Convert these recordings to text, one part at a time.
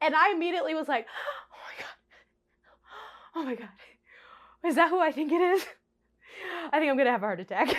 And I immediately was like, oh my God, is that who I think it is? I think I'm gonna have a heart attack.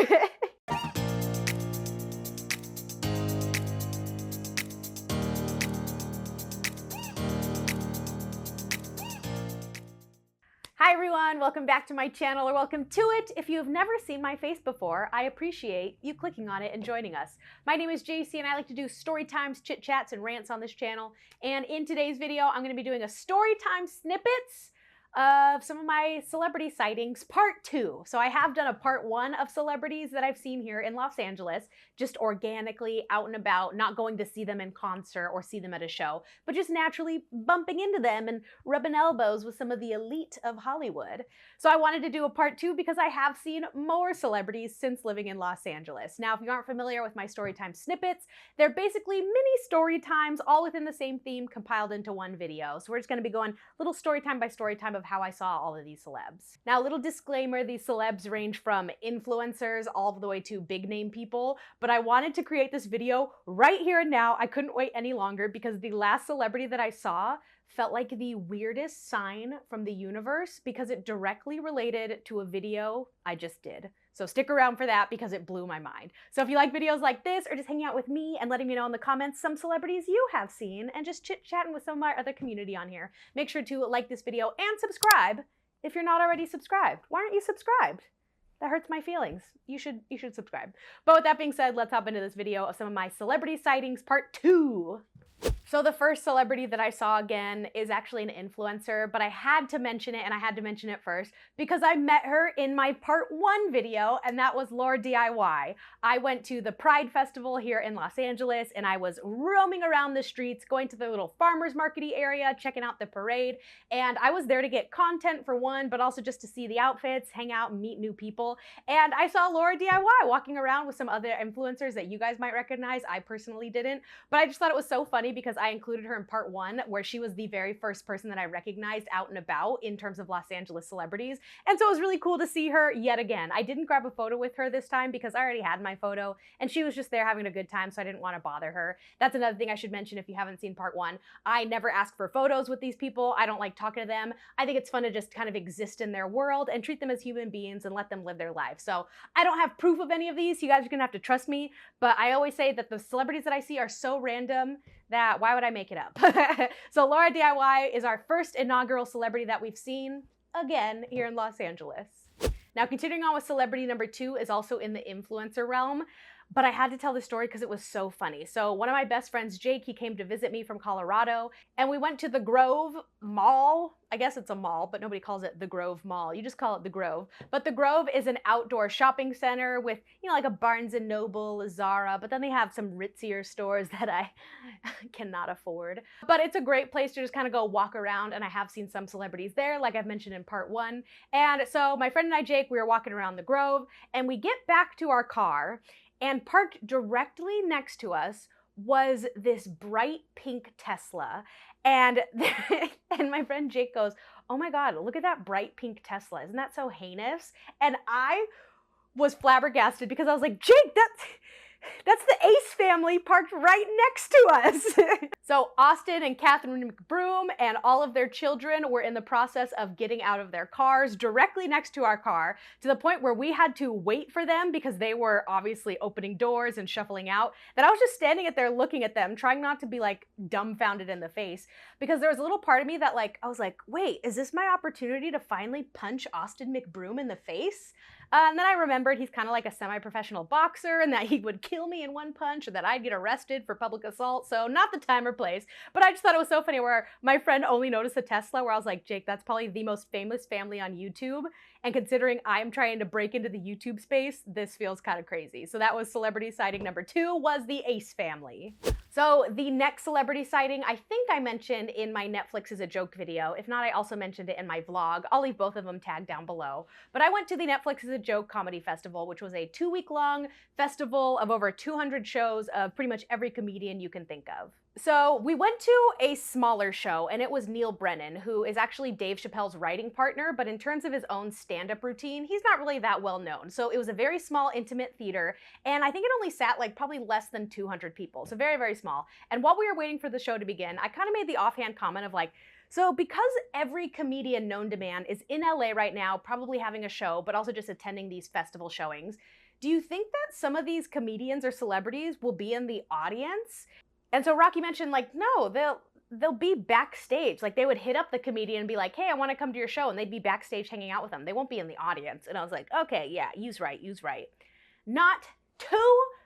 Hi everyone, welcome back to my channel, or welcome to it. If you have never seen my face before, I appreciate you clicking on it and joining us. My name is Jacy and I like to do story times, chit chats, and rants on this channel. And in today's video, I'm gonna be doing a story time snippets of some of my celebrity sightings, part 2. So I have done a part 1 of celebrities that I've seen here in Los Angeles, just organically out and about, not going to see them in concert or see them at a show, but just naturally bumping into them and rubbing elbows with some of the elite of Hollywood. So I wanted to do a part 2 because I have seen more celebrities since living in Los Angeles. Now, if you aren't familiar with my Storytime snippets, they're basically mini story times all within the same theme compiled into one video. So we're just gonna be going little story time by story time of how I saw all of these celebs. Now, a little disclaimer, these celebs range from influencers all the way to big name people, but I wanted to create this video right here and now. I couldn't wait any longer because the last celebrity that I saw felt like the weirdest sign from the universe because it directly related to a video I just did. So stick around for that because it blew my mind. So if you like videos like this or just hanging out with me and letting me know in the comments some celebrities you have seen and just chit-chatting with some of my other community on here, make sure to like this video and subscribe if you're not already subscribed. Why aren't you subscribed? That hurts my feelings. You should subscribe. But with that being said, let's hop into this video of some of my celebrity sightings part 2. So the first celebrity that I saw again is actually an influencer, but I had to mention it, and I had to mention it first because I met her in my part 1 video, and that was Laura DIY. I went to the Pride Festival here in Los Angeles, and I was roaming around the streets, going to the little farmer's market-y area, checking out the parade, and I was there to get content for one, but also just to see the outfits, hang out, and meet new people. And I saw Laura DIY walking around with some other influencers that you guys might recognize. I personally didn't, but I just thought it was so funny because I included her in part 1 where she was the very first person that I recognized out and about in terms of Los Angeles celebrities. And so it was really cool to see her yet again. I didn't grab a photo with her this time because I already had my photo and she was just there having a good time, so I didn't want to bother her. That's another thing I should mention if you haven't seen part 1. I never ask for photos with these people. I don't like talking to them. I think it's fun to just kind of exist in their world and treat them as human beings and let them live their life. So I don't have proof of any of these. You guys are gonna have to trust me, but I always say that the celebrities that I see are so random that why would I make it up? So Laura DIY is our first inaugural celebrity that we've seen, again, here in Los Angeles. Now, continuing on with celebrity number 2 is also in the influencer realm, but I had to tell this story because it was so funny. So one of my best friends, Jake, he came to visit me from Colorado, and we went to the Grove Mall. I guess it's a mall, but nobody calls it the Grove Mall. You just call it the Grove. But the Grove is an outdoor shopping center with, you know, like a Barnes & Noble, a Zara, but then they have some ritzier stores that I cannot afford. But it's a great place to just kind of go walk around, and I have seen some celebrities there, like I've mentioned in part 1. And so my friend and I, Jake, we were walking around the Grove, and we get back to our car, and parked directly next to us was this bright pink Tesla. And, and my friend Jake goes, "Oh my God, look at that bright pink Tesla. Isn't that so heinous?" And I was flabbergasted because I was like, "Jake, that's the Ace family parked right next to us." So Austin and Catherine McBroom and all of their children were in the process of getting out of their cars directly next to our car, to the point where we had to wait for them because they were obviously opening doors and shuffling out, that I was just standing there looking at them, trying not to be like dumbfounded in the face, because there was a little part of me that I was like, wait, is this my opportunity to finally punch Austin McBroom in the face? And then I remembered he's kind of like a semi-professional boxer and that he would kill me in one punch or that I'd get arrested for public assault. So not the time or place, but I just thought it was so funny where my friend only noticed the Tesla, where I was like, Jake, that's probably the most famous family on YouTube. And considering I'm trying to break into the YouTube space, this feels kind of crazy. So that was celebrity sighting number 2, was the Ace family. So the next celebrity sighting, I think I mentioned in my Netflix is a joke video. If not, I also mentioned it in my vlog. I'll leave both of them tagged down below. But I went to the Netflix is a Joke Comedy Festival, which was a 2-week-long festival of over 200 shows of pretty much every comedian you can think of. So we went to a smaller show, and it was Neil Brennan, who is actually Dave Chappelle's writing partner, but in terms of his own stand-up routine, he's not really that well known. So it was a very small, intimate theater, and I think it only sat like probably less than 200 people, so very, very small. And while we were waiting for the show to begin, I kind of made the offhand comment of like, so because every comedian known to man is in LA right now, probably having a show, but also just attending these festival showings, do you think that some of these comedians or celebrities will be in the audience? And so Rocky mentioned, like, no, they'll be backstage. Like, they would hit up the comedian and be like, hey, I want to come to your show, and they'd be backstage hanging out with them. They won't be in the audience. And I was like, okay, yeah, use right. Not 2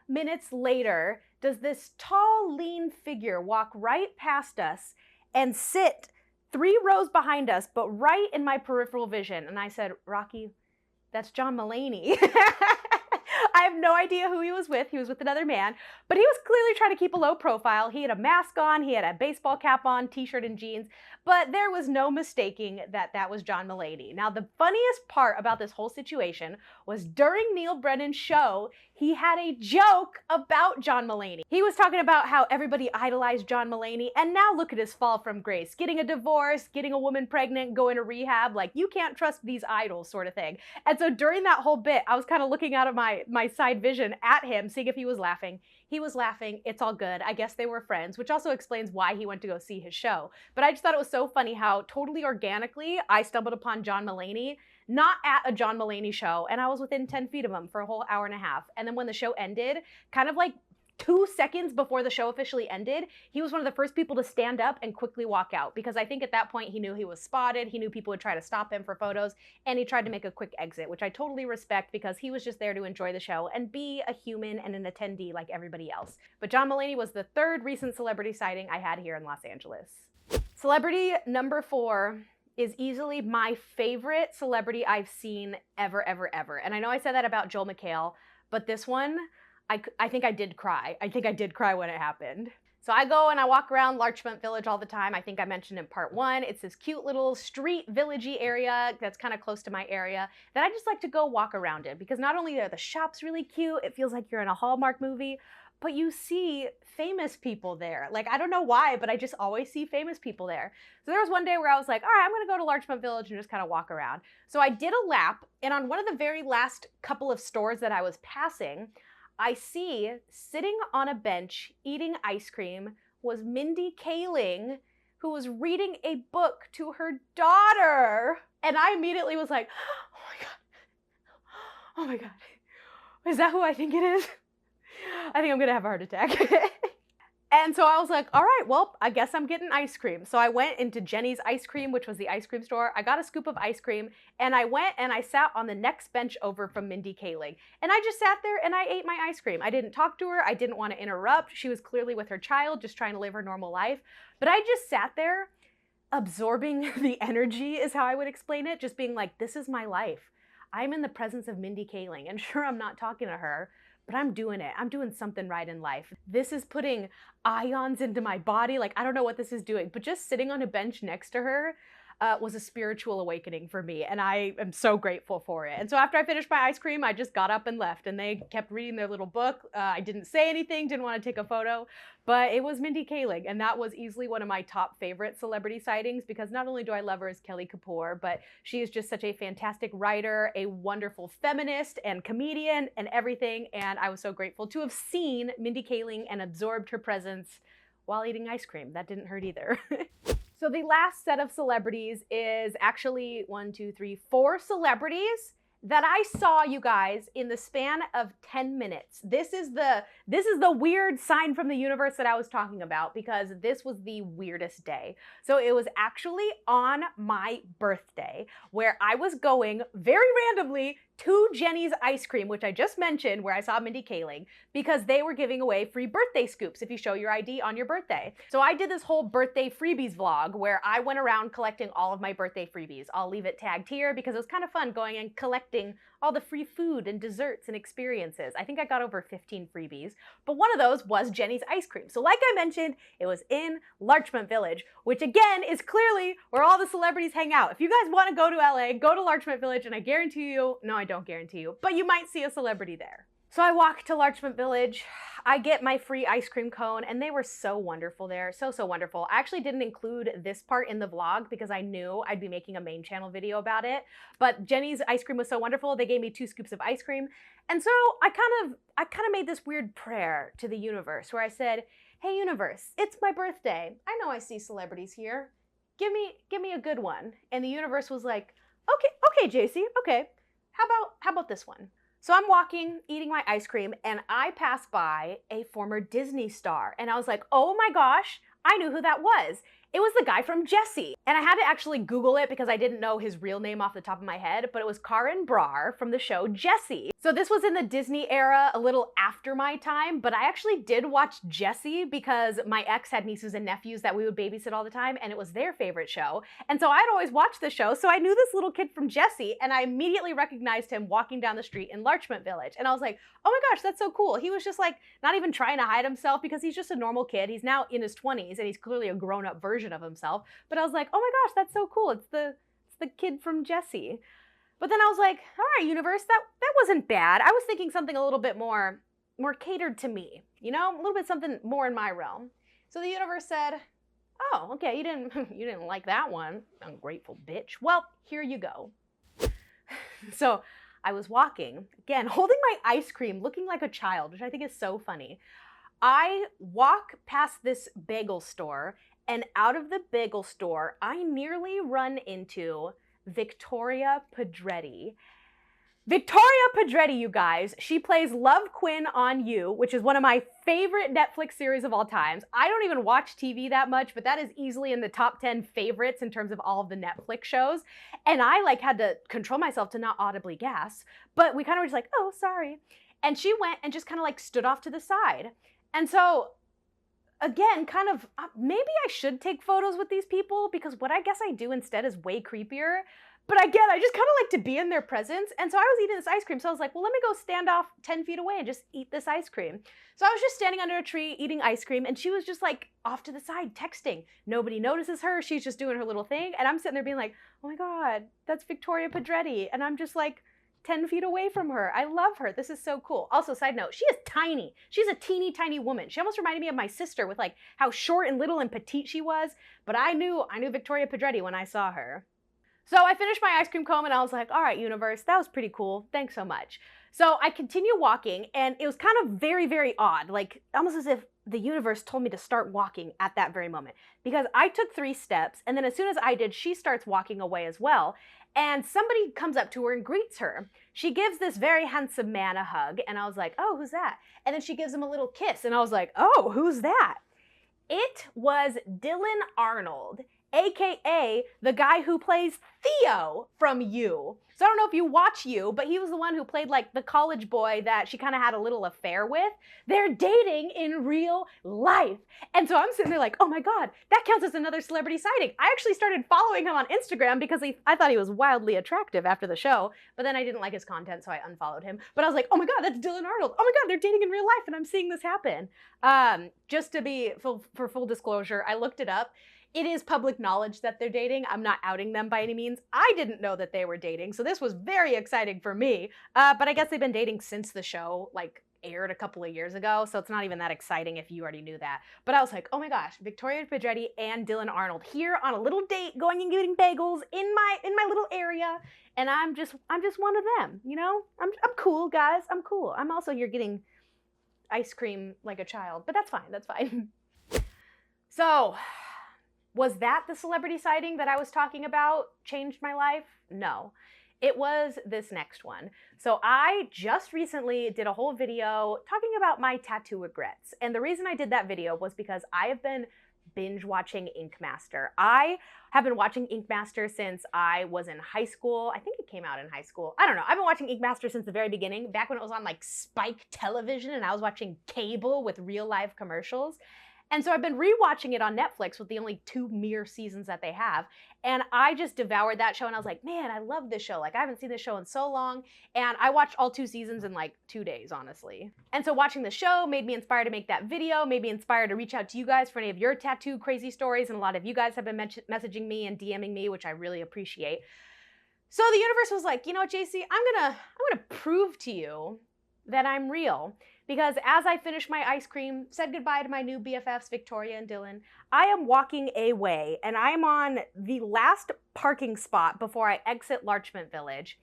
minutes later does this tall, lean figure walk right past us and sit 3 rows behind us, but right in my peripheral vision. And I said, Rocky, that's John Mulaney. I have no idea who he was with. He was with another man, but he was clearly trying to keep a low profile. He had a mask on, he had a baseball cap on, t-shirt and jeans, but there was no mistaking that that was John Mulaney. Now, the funniest part about this whole situation was during Neil Brennan's show, he had a joke about John Mulaney. He was talking about how everybody idolized John Mulaney, and now look at his fall from grace. Getting a divorce, getting a woman pregnant, going to rehab, like, you can't trust these idols sort of thing. And so during that whole bit, I was kind of looking out of my side vision at him, seeing if he was laughing. He was laughing. It's all good. I guess they were friends, which also explains why he went to go see his show. But I just thought it was so funny how totally organically I stumbled upon John Mulaney, not at a John Mulaney show, and I was within 10 feet of him for a whole hour and a half. And then when the show ended, kind of like 2 seconds before the show officially ended, he was one of the first people to stand up and quickly walk out, because I think at that point he knew he was spotted, he knew people would try to stop him for photos, and he tried to make a quick exit, which I totally respect because he was just there to enjoy the show and be a human and an attendee like everybody else. But John Mulaney was the 3rd recent celebrity sighting I had here in Los Angeles. Celebrity number 4 is easily my favorite celebrity I've seen ever. And I know I said that about Joel McHale, but this one, I think I did cry. I think I did cry when it happened. So I go and I walk around Larchmont Village all the time. I think I mentioned in part 1, it's this cute little street villagey area that's kind of close to my area that I just like to go walk around in, because not only are the shops really cute, it feels like you're in a Hallmark movie, but you see famous people there. Like, I don't know why, but I just always see famous people there. So there was one day where I was like, all right, I'm gonna go to Larchmont Village and just kind of walk around. So I did a lap, and on one of the very last couple of stores that I was passing, I see sitting on a bench eating ice cream was Mindy Kaling, who was reading a book to her daughter. And I immediately was like, oh my God, is that who I think it is? I think I'm gonna have a heart attack. And so I was like, all right, well, I guess I'm getting ice cream. So I went into Jenny's Ice Cream, which was the ice cream store. I got a scoop of ice cream, and I went and I sat on the next bench over from Mindy Kaling. And I just sat there and I ate my ice cream. I didn't talk to her. I didn't want to interrupt. She was clearly with her child, just trying to live her normal life. But I just sat there absorbing the energy, is how I would explain it. Just being like, this is my life. I'm in the presence of Mindy Kaling. And sure, I'm not talking to her, but I'm doing it. I'm doing something right in life. This is putting ions into my body. Like, I don't know what this is doing, but just sitting on a bench next to her was a spiritual awakening for me, and I am so grateful for it. And so after I finished my ice cream, I just got up and left, and they kept reading their little book. I didn't say anything, didn't want to take a photo, but it was Mindy Kaling, and that was easily one of my top favorite celebrity sightings, because not only do I love her as Kelly Kapoor, but she is just such a fantastic writer, a wonderful feminist and comedian and everything, and I was so grateful to have seen Mindy Kaling and absorbed her presence while eating ice cream. That didn't hurt either. So the last set of celebrities is actually 4 celebrities that I saw, you guys, in the span of 10 minutes. This is the weird sign from the universe that I was talking about, because this was the weirdest day. So it was actually on my birthday, where I was going very randomly to Jenny's Ice Cream, which I just mentioned, where I saw Mindy Kaling, because they were giving away free birthday scoops if you show your ID on your birthday. So I did this whole birthday freebies vlog where I went around collecting all of my birthday freebies. I'll leave it tagged here because it was kind of fun going and collecting all the free food and desserts and experiences. I think I got over 15 freebies, but one of those was Jenny's Ice Cream. So like I mentioned, it was in Larchmont Village, which again is clearly where all the celebrities hang out. If you guys want to go to LA, go to Larchmont Village, and I guarantee you, no, I don't guarantee you, but you might see a celebrity there. So I walk to Larchmont Village. I get my free ice cream cone, and they were so wonderful there. So, so wonderful. I actually didn't include this part in the vlog because I knew I'd be making a main channel video about it. But Jenny's ice cream was so wonderful. They gave me 2 scoops of ice cream. And so I kind of made this weird prayer to the universe where I said, "Hey universe, it's my birthday. I know I see celebrities here. Give me a good one." And the universe was like, "Okay, Jacy, okay. How about this one?" So I'm walking, eating my ice cream, and I pass by a former Disney star. And I was like, oh my gosh, I knew who that was. It was the guy from Jacy. And I had to actually Google it because I didn't know his real name off the top of my head, but it was Karan Brar from the show Jacy. So this was in the Disney era, a little after my time, but I actually did watch Jacy because my ex had nieces and nephews that we would babysit all the time, and it was their favorite show. And so I'd always watched the show, so I knew this little kid from Jacy, and I immediately recognized him walking down the street in Larchmont Village. And I was like, oh my gosh, that's so cool. He was just like, not even trying to hide himself because he's just a normal kid. He's now in his 20s, and he's clearly a grown-up version of himself. But I was like, oh my gosh, that's so cool. It's the kid from Jacy. But then I was like, all right, universe, that wasn't bad. I was thinking something a little bit more catered to me, you know, a little bit something more in my realm. So the universe said, oh, okay, you didn't like that one, ungrateful bitch. Well, here you go. So I was walking, again, holding my ice cream, looking like a child, which I think is so funny. I walk past this bagel store, and out of the bagel store, I nearly run into Victoria Pedretti. Victoria Pedretti, you guys, she plays Love Quinn on You, which is one of my favorite Netflix series of all times. I don't even watch TV that much, but that is easily in the top 10 favorites in terms of all of the Netflix shows. And I had to control myself to not audibly gasp, but we kind of were just like, oh, sorry. And she went and just kind of stood off to the side. And so again, kind of, maybe I should take photos with these people because what I guess I do instead is way creepier. But again, I just kind of like to be in their presence. And so I was eating this ice cream. So I was like, well, let me go stand off 10 feet away and just eat this ice cream. So I was just standing under a tree eating ice cream, and she was just off to the side texting. Nobody notices her. She's just doing her little thing. And I'm sitting there being like, oh my God, that's Victoria Pedretti. And I'm just 10 feet away from her. I love her. This is so cool. Also, side note, she is tiny. She's a teeny tiny woman. She almost reminded me of my sister with how short and little and petite she was. But I knew Victoria Pedretti when I saw her. So I finished my ice cream cone and I was like, all right, universe, that was pretty cool. Thanks so much. So I continue walking, and it was kind of very, very odd, almost as if the universe told me to start walking at that very moment, because I took 3 steps, and then as soon as I did, she starts walking away as well. And somebody comes up to her and greets her. She gives this very handsome man a hug, and I was like, oh, who's that? And then she gives him a little kiss, and I was like, oh, who's that? It was Dylan Arnold, AKA the guy who plays Theo from You. So I don't know if you watch You, but he was the one who played the college boy that she kind of had a little affair with. They're dating in real life. And so I'm sitting there like, oh my God, that counts as another celebrity sighting. I actually started following him on Instagram because I thought he was wildly attractive after the show, but then I didn't like his content, so I unfollowed him. But I was like, oh my God, that's Dylan Arnold. Oh my God, they're dating in real life, and I'm seeing this happen. Just to be for full disclosure, I looked it up. It is public knowledge that they're dating. I'm not outing them by any means. I didn't know that they were dating, so this was very exciting for me. But I guess they've been dating since the show aired a couple of years ago, so it's not even that exciting if you already knew that. But I was like, oh my gosh, Victoria Pedretti and Dylan Arnold here on a little date, going and getting bagels in my little area, and I'm just one of them, you know? I'm cool, guys. I'm cool. I'm also here getting ice cream like a child, but that's fine. That's fine. So, was that the celebrity sighting that I was talking about changed my life? No. It was this next one. So I just recently did a whole video talking about my tattoo regrets. And the reason I did that video was because I have been binge watching Ink Master. I have been watching Ink Master since I was in high school. I think it came out in high school. I don't know. I've been watching Ink Master since the very beginning, back when it was on Spike Television and I was watching cable with real live commercials. And so I've been rewatching it on Netflix with the only 2 mere seasons that they have. And I just devoured that show, and I was like, man, I love this show. I haven't seen this show in so long. And I watched all 2 seasons in 2 days, honestly. And so watching the show made me inspired to make that video, made me inspired to reach out to you guys for any of your tattoo crazy stories. And a lot of you guys have been messaging me and DMing me, which I really appreciate. So the universe was like, you know what, Jacy, I'm gonna prove to you that I'm real. Because as I finish my ice cream, said goodbye to my new BFFs, Victoria and Dylan, I am walking away, and I am on the last parking spot before I exit Larchmont Village.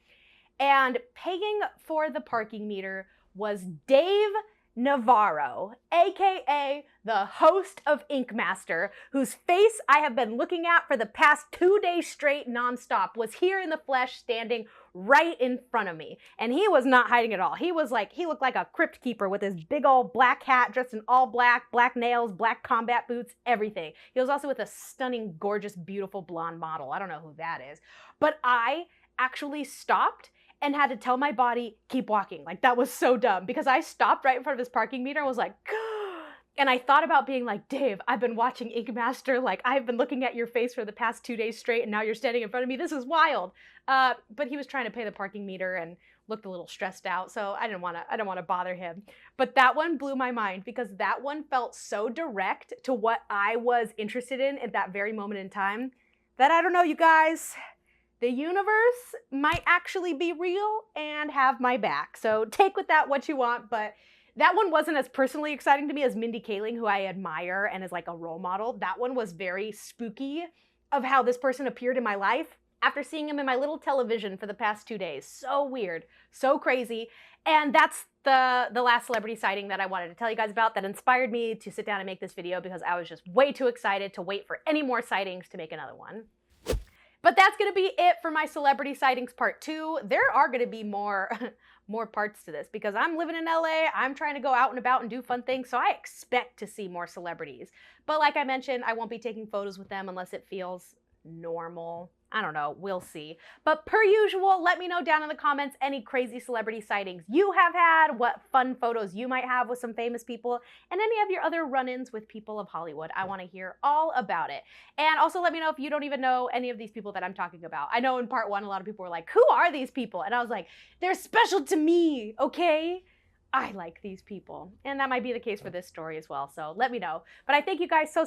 And paying for the parking meter was Dave Navarro, aka the host of Ink Master, whose face I have been looking at for the past 2 days straight nonstop, was here in the flesh standing right in front of me. And he was not hiding at all. He looked like a crypt keeper with his big old black hat, dressed in all black, black nails, black combat boots, everything. He was also with a stunning, gorgeous, beautiful blonde model. I don't know who that is. But I actually stopped and had to tell my body, keep walking. Like, that was so dumb, because I stopped right in front of his parking meter and was like, and I thought about being like, Dave, I've been watching Ink Master, like, I've been looking at your face for the past 2 days straight, and now you're standing in front of me. This is wild. But he was trying to pay the parking meter and looked a little stressed out, so I didn't want to bother him. But that one blew my mind, because that one felt so direct to what I was interested in at that very moment in time, that I don't know, you guys, the universe might actually be real and have my back. So take with that what you want, but that one wasn't as personally exciting to me as Mindy Kaling, who I admire and is like a role model. That one was very spooky of how this person appeared in my life after seeing him in my little television for the past 2 days. So weird, so crazy. And that's the last celebrity sighting that I wanted to tell you guys about that inspired me to sit down and make this video, because I was just way too excited to wait for any more sightings to make another one. But that's going to be it for my celebrity sightings part 2. There are going to be more parts to this, because I'm living in LA. I'm trying to go out and about and do fun things, so I expect to see more celebrities. But like I mentioned, I won't be taking photos with them unless it feels normal. I don't know, we'll see. But per usual, let me know down in the comments any crazy celebrity sightings you have had, what fun photos you might have with some famous people, and any of your other run-ins with people of Hollywood. I want to hear all about it. And also let me know if you don't even know any of these people that I'm talking about. I know in part 1, a lot of people were like, who are these people? And I was like, they're special to me, okay? I like these people. And that might be the case for this story as well, so let me know. But I thank you guys so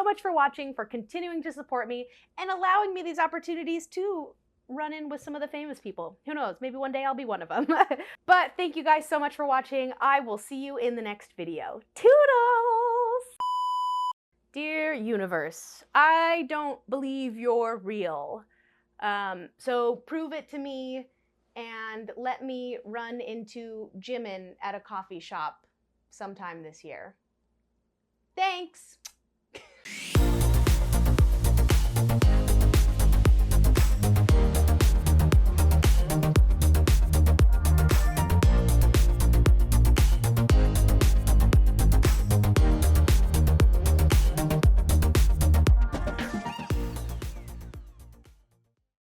much for watching, for continuing to support me, and allowing me these opportunities to run in with some of the famous people. Who knows, maybe one day I'll be one of them. But thank you guys so much for watching. I will see you in the next video. Toodles! Dear universe, I don't believe you're real. So prove it to me, and let me run into Jimin at a coffee shop sometime this year. Thanks!